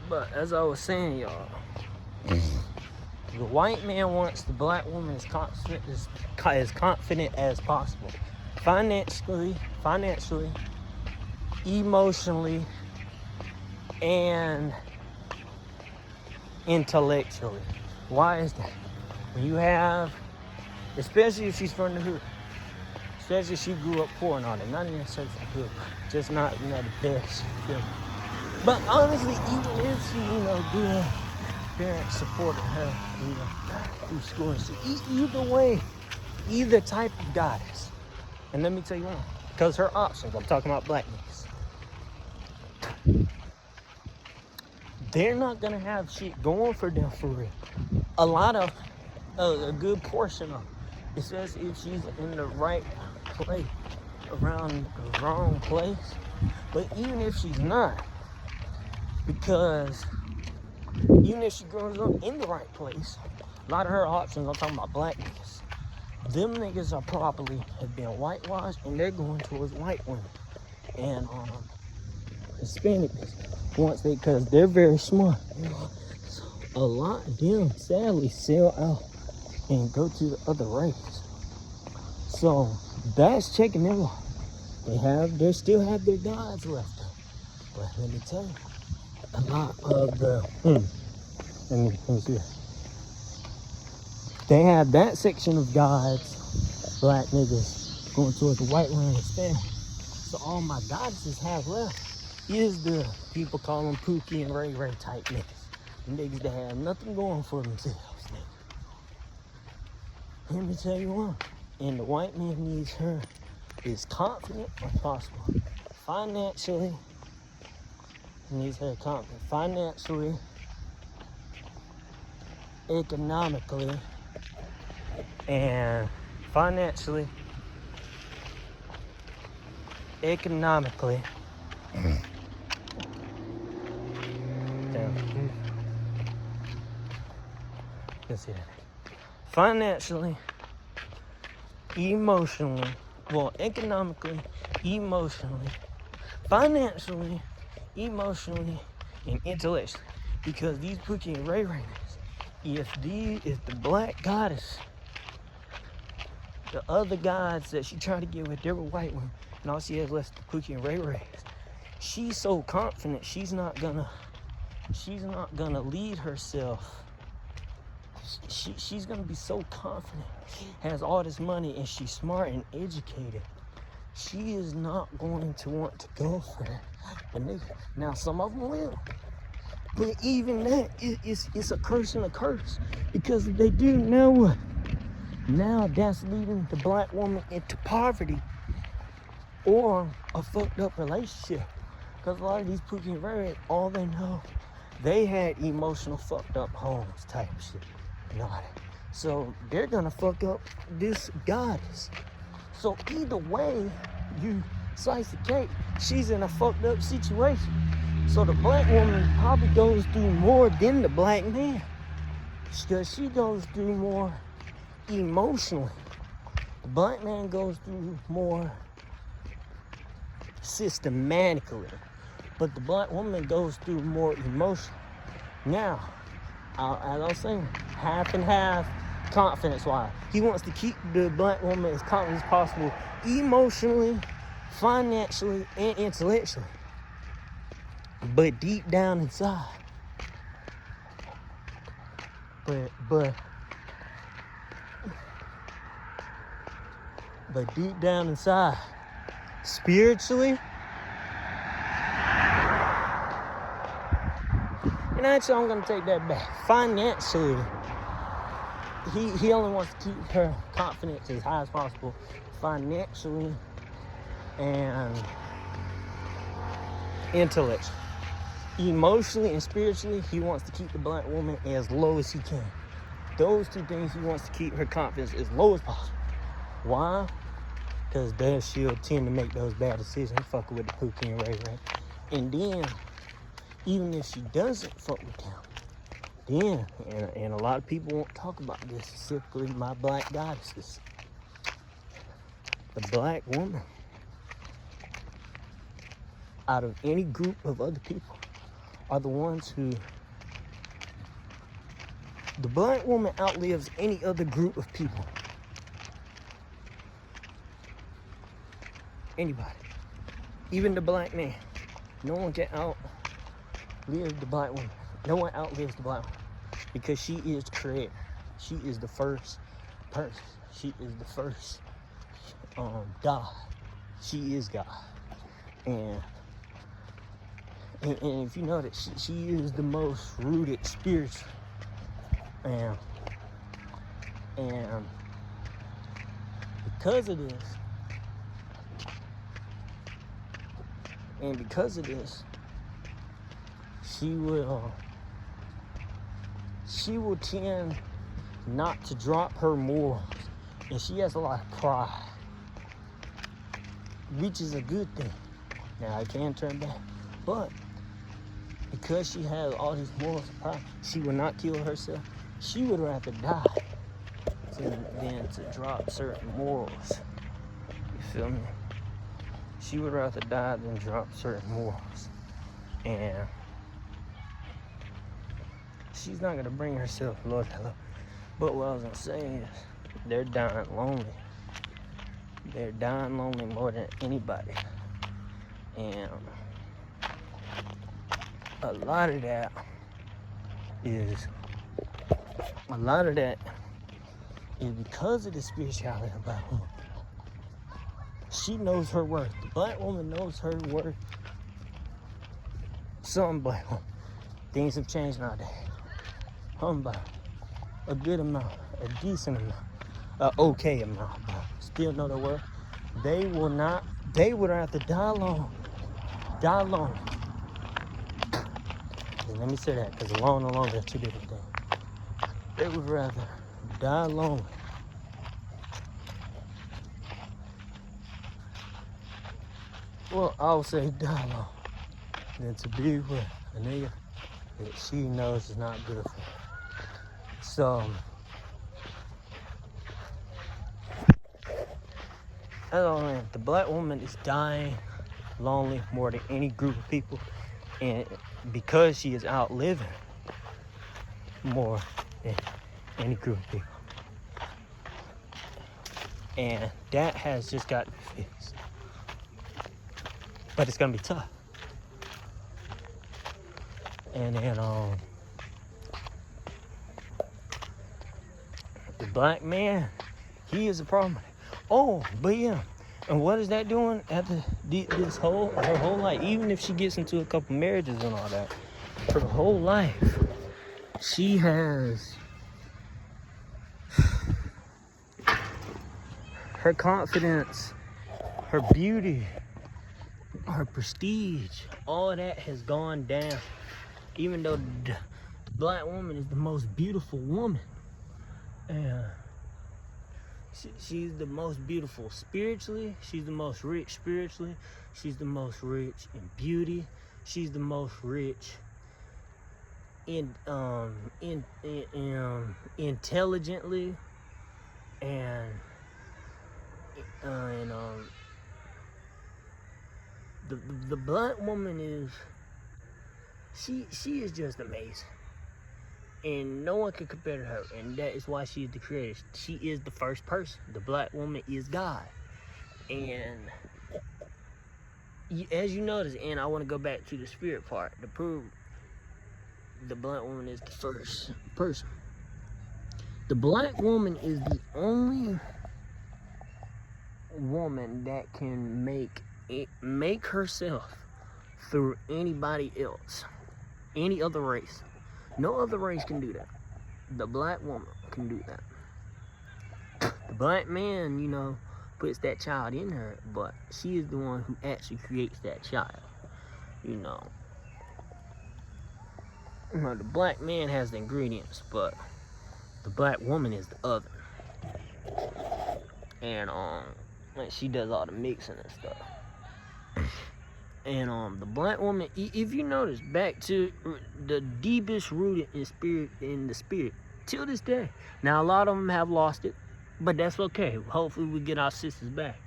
But as I was saying, y'all, the white man wants the black woman as confident as possible, financially, emotionally, and intellectually. Why is that? When you have, especially if she's from the hood, especially if she grew up poor and all that, not necessarily from the hood, just not, the best. But honestly, even if she, good parents supported her, through school and shit, either way, either type of goddess. And let me tell you why. Because her options, I'm talking about black niggas, they're not gonna have shit going for them for real. A lot of, a good portion of, especially if she's in the right place, around the wrong place. But even if she's not, because even if she grows up in the right place, a lot of her options, I'm talking about black niggas, them niggas are probably have been whitewashed and they're going towards white women and Hispanic once because they're very smart. So a lot of them sadly sell out and go to the other race. So that's checking them off. They still have their gods left. But let me tell you, a lot of the let me see. They have that section of gods, black niggas, going towards the white women and Hispanic. So all my goddesses have left is the people call them Pookie and Ray Ray type niggas. The niggas that have nothing going for themselves, nigga. Let me tell you one. And the white man needs her as confident as possible. Financially, he needs her confident. Financially, economically, and financially, economically. Let's see that. Financially, emotionally, economically, emotionally, financially, emotionally, and intellectually. Because these Pookie and Ray Rays, if the black goddess, the other gods that she tried to get with, they were white women, and all she has left the Pookie and Ray Rays. She's so confident she's not gonna lead herself. She's gonna be so confident, has all this money, and she's smart and educated. She is not going to want to go for that. Now some of them will, but even that it's a curse and a curse, because if they do, now what? Now that's leading the black woman into poverty or a fucked up relationship. Because a lot of these Pookie and Ray, all they know, they had emotional fucked up homes type shit. So they're gonna fuck up this goddess. So either way you slice the cake, she's in a fucked up situation. So the black woman probably goes through more than the black man, because she goes through more emotionally. The black man goes through more systematically, but the black woman goes through more emotionally. Now, as I was saying, half and half confidence-wise. He wants to keep the black woman as confident as possible, emotionally, financially, and intellectually. But deep down inside, but deep down inside, spiritually, and actually I'm gonna take that back. Financially, he only wants to keep her confidence as high as possible, financially and intellectually. Emotionally and spiritually, he wants to keep the black woman as low as he can. Those two things, he wants to keep her confidence as low as possible. Why? Because then she'll tend to make those bad decisions, fucking with the Pookie and Ray Ray. And then, even if she doesn't fuck with them, then, and a lot of people won't talk about this, specifically my black goddesses, the black woman, out of any group of other people, are the ones who, the black woman outlives any other group of people. Anybody. Even the black man. No one can outlive the black woman. No one outlives the black woman. Because she is the creator. She is the first person. She is the first God. She is God. And if you know that she is the most rooted spiritually. And because of this, she will tend not to drop her morals. And she has a lot of pride, which is a good thing. Now, I can turn back, but because she has all these morals and pride, she will not kill herself. She would rather die than to drop certain morals. You feel me? She would rather die than drop certain morals. And she's not gonna bring herself low. But what I was gonna say is, they're dying lonely. They're dying lonely more than anybody. And a lot of that is because of the spirituality of the black woman. She knows her worth. The black woman knows her worth. Some black woman. Things have changed nowadays. By a good amount, a decent amount, an okay amount, but still know their worth. They would rather die alone. And let me say that, because alone and alone are two different things. They would rather die alone I would say die alone than to be with a nigga that she knows is not good for her. So, the black woman is dying lonely more than any group of people, and because she is outliving more than any group of people, and that has just got to be fixed. But it's gonna be tough. And then the black man, he is a problem. Oh, but yeah. And what is that doing after her whole life? Even if she gets into a couple marriages and all that, her whole life, she has her confidence, her beauty, her prestige, all of that has gone down. Even though the black woman is the most beautiful woman. And she's the most beautiful spiritually. She's the most rich spiritually. She's the most rich in beauty. She's the most rich in intelligently, and the black woman is she is just amazing. And no one can compare to her. And that is why she is the creator. She is the first person. The black woman is God. And as you notice, and I want to go back to the spirit part to prove the black woman is the first person. The black woman is the only woman that can make herself through anybody else, any other race. No other race can do that. The black woman can do that. The black man, puts that child in her, but she is the one who actually creates that child. The black man has the ingredients, but the black woman is the oven. And she does all the mixing and stuff. And the black woman, if you notice, back to the deepest rooted in the spirit till this day. Now a lot of them have lost it, but that's okay. Hopefully we get our sisters back.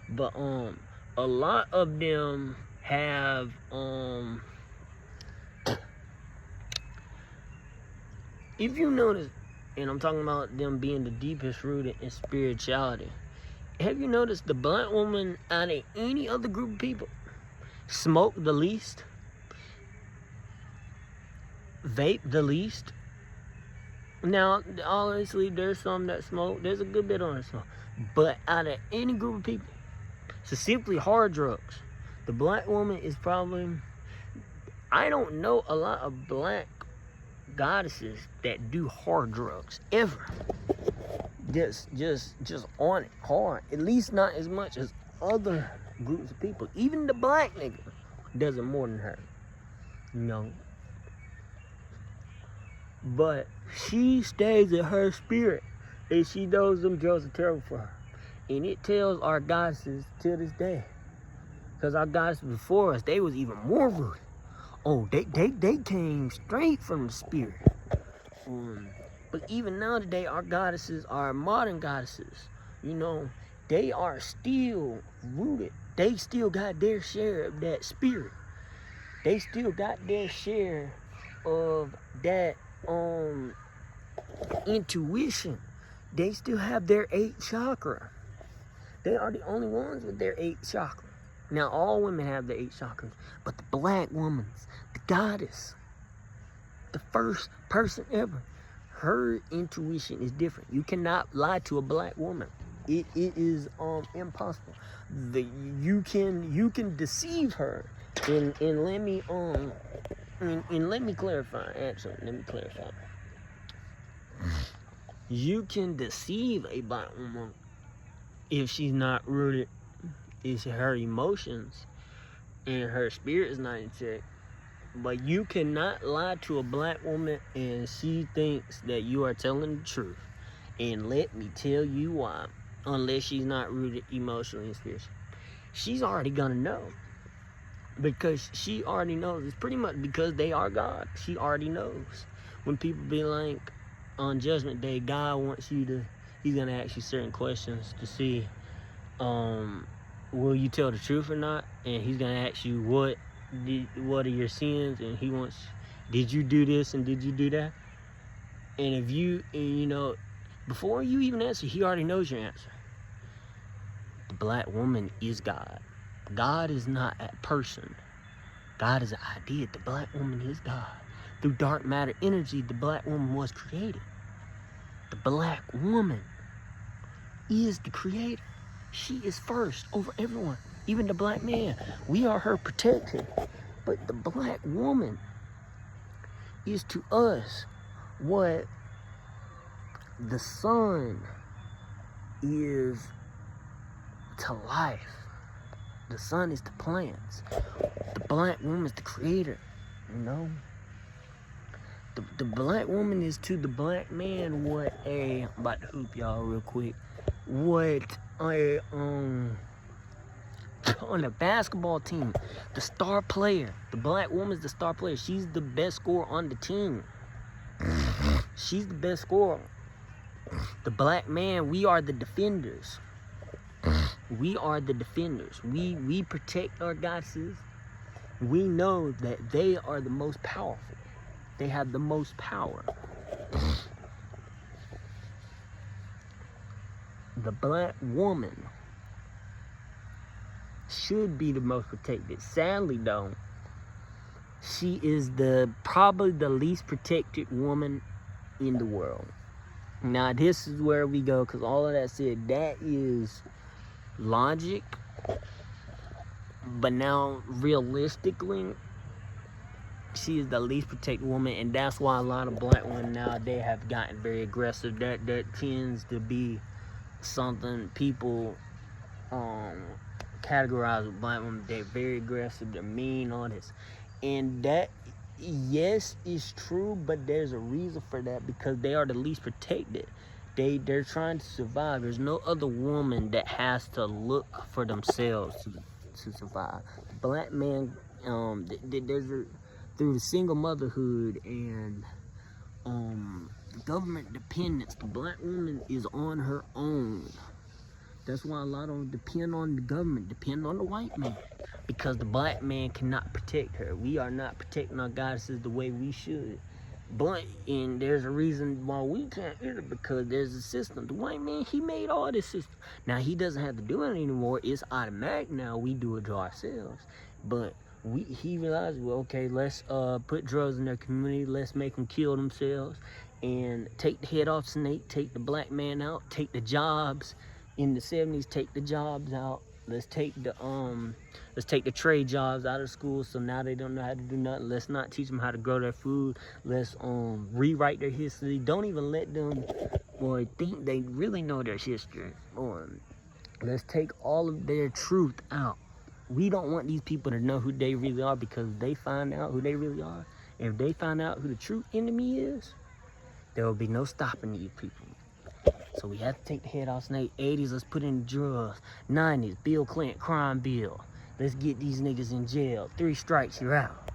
But a lot of them have if you notice, and I'm talking about them being the deepest rooted in spirituality, have you noticed the black woman out of any other group of people smoke the least, vape the least? Now, obviously, there's some that smoke. There's a good bit on the smoke. But out of any group of people, specifically hard drugs, the black woman is probably... I don't know a lot of black goddesses that do hard drugs, ever. Just on it, hard. At least not as much as other groups of people. Even the black nigga does it more than her. You know? But she stays in her spirit, and she knows them drugs are terrible for her. And it tells our goddesses to this day. Because our goddesses before us, they was even more rooted. Oh, they came straight from the spirit. But even now today, our goddesses, our modern goddesses, you know, they are still rooted. They still got their share of that spirit. They still got their share of that intuition. They still have their 8th chakra. They are the only ones with their 8th chakra. Now, all women have their 8 chakras, but the black woman's, the goddess, the first person ever, her intuition is different. You cannot lie to a black woman. It is impossible. You can deceive her. And let me let me clarify. Actually, let me clarify. You can deceive a black woman if she's not rooted in her emotions and her spirit is not in check. But you cannot lie to a black woman and she thinks that you are telling the truth. And let me tell you why. Unless she's not rooted emotionally and spiritually. She's already gonna know. Because she already knows. It's pretty much because they are God. She already knows. When people be like, on Judgment Day, God wants you to, he's gonna ask you certain questions to see, will you tell the truth or not? And he's gonna ask you what are your sins, and he wants, did you do this and did you do that? And if you know, before you even answer, he already knows your answer. The black woman is God. God is not a person. God is an idea. The black woman is God. Through dark matter energy, the black woman was created. The black woman is the creator. She is first over everyone. Even the black man. We are her protector. But the black woman is to us what the sun is to life. The sun is to plants. The black woman is the creator, you know? The black woman is to the black man what a, I'm about to hoop y'all real quick, what a, on the basketball team, the star player. The black woman's the star player. She's the best scorer on the team. She's the best scorer. The black man, we are the defenders. We are the defenders. We protect our goddesses. We know that they are the most powerful. They have the most power. The black woman should be the most protected. Sadly, though, she is probably the least protected woman in the world. Now, this is where we go, because all of that said, that is logic. But now, realistically, she is the least protected woman, and that's why a lot of black women nowadays have gotten very aggressive. That tends to be something people categorize with black women. They're very aggressive, they're mean, all this. And that, yes, is true, but there's a reason for that, because they are the least protected. They're trying to survive. There's no other woman that has to look for themselves to survive. The black man, through the single motherhood and government dependence, the black woman is on her own. That's why a lot of them depend on the government, depend on the white man, because the black man cannot protect her. We are not protecting our goddesses the way we should. But, and there's a reason why we can't either, because there's a system. The white man, he made all this system. Now, he doesn't have to do it anymore. It's automatic now. We do it to ourselves. But he realized, well, okay, let's put drugs in their community. Let's make them kill themselves. And take the head off Snake, take the black man out, take the jobs. In the 70s, take the jobs out. Let's take the trade jobs out of school, so now they don't know how to do nothing. Let's not teach them how to grow their food. Let's rewrite their history. Don't even let them think they really know their history. Let's take all of their truth out. We don't want these people to know who they really are, because if they find out who they really are, if they find out who the true enemy is, there will be no stopping these people. So we have to take the head off Snake. 80s, let's put in drugs. 90s, Bill Clinton crime bill. Let's get these niggas in jail. 3 strikes, you're out.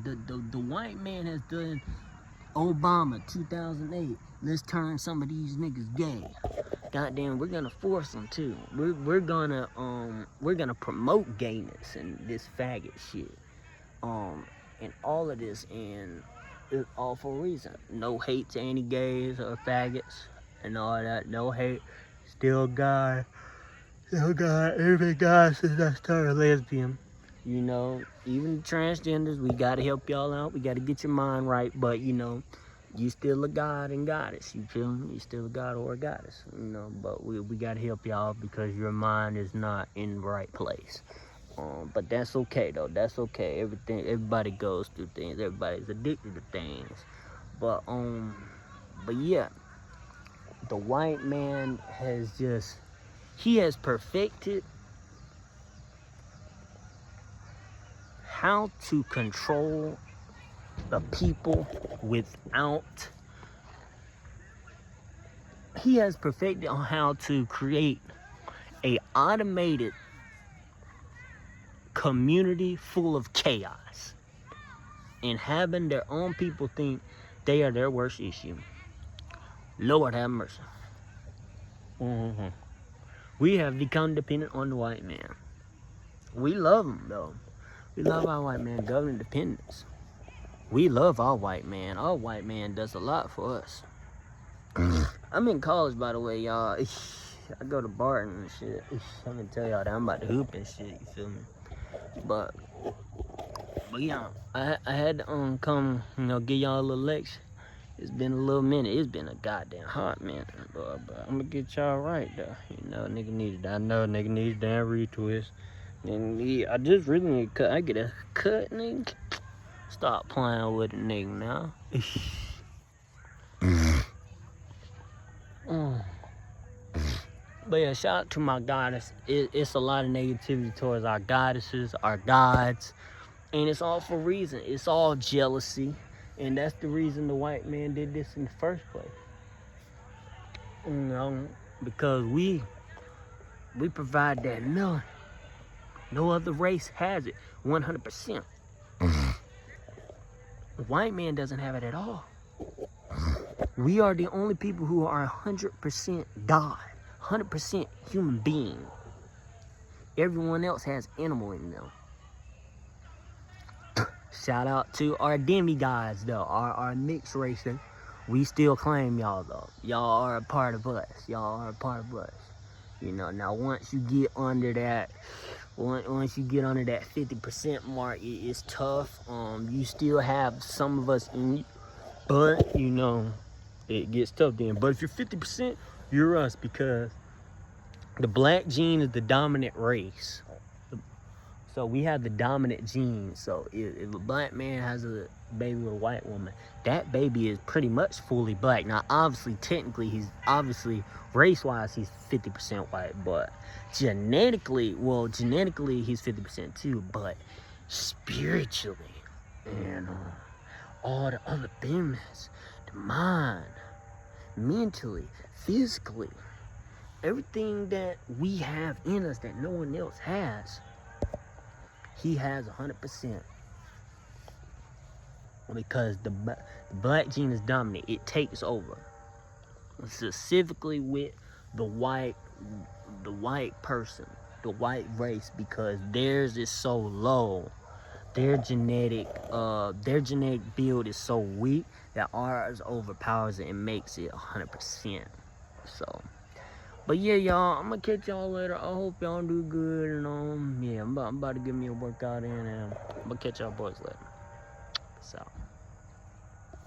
The white man has done Obama 2008. Let's turn some of these niggas gay. Goddamn, we're gonna force them too. We're gonna promote gayness and this faggot shit. And all of this, and it's all for a reason. No hate to any gays or faggots and all that. No hate. Still God. Every guy since I started lesbian. You know, even transgenders, we gotta help y'all out. We gotta get your mind right. But, you know, you still a god and goddess. You feel me? You still a god or a goddess. You know, but we gotta help y'all, because your mind is not in the right place. But that's okay though. That's okay. Everybody goes through things. Everybody's addicted to things. But yeah, the white man has perfected how to control the people without. He has perfected on how to create a automated community full of chaos, and having their own people think they are their worst issue. Lord have mercy. We have become dependent on the white man. We love him though. We love our white man, government dependence. We love our white man. Our white man does a lot for us. I'm in college, by the way, y'all. I go to Barton and shit. I'm gonna tell y'all that I'm about to hoop and shit, you feel me? But yeah, I had to come, give y'all a little lecture. It's been a little minute. It's been a goddamn hot minute, but I'm gonna get y'all right though. You know, nigga needed. I know nigga needs damn retwist. And I just really need to cut. I get a cut, nigga. Stop playing with a nigga now. But yeah, shout out to my goddess. It's a lot of negativity towards our goddesses, our gods. And it's all for a reason. It's all jealousy. And that's the reason the white man did this in the first place. You know, because we provide that none. No other race has it 100%. The white man doesn't have it at all. We are the only people who are 100% God. 100% human being. Everyone else has animal in them. Shout out to our demigods though, our mixed race. We still claim y'all though. Y'all are a part of us. Y'all are a part of us. You know, now once you get under that 50% mark, it's tough. You still have some of us in you, but you know, it gets tough then. But if you're 50%, you're us, because the black gene is the dominant race. So we have the dominant gene. So if a black man has a baby with a white woman, that baby is pretty much fully black. Now, obviously, technically, race-wise, he's 50% white, but genetically, he's 50% too, but spiritually, and all the other things, the mind, mentally, physically, everything that we have in us that no one else has, he has 100%. Because the black gene is dominant. It takes over. Specifically with the white person, the white race, because theirs is so low. their genetic build is so weak that ours overpowers it and makes it 100%. So, but yeah, y'all, I'm gonna catch y'all later. I hope y'all do good, and yeah, I'm about to give me a workout in, and I'm gonna catch y'all boys later. So.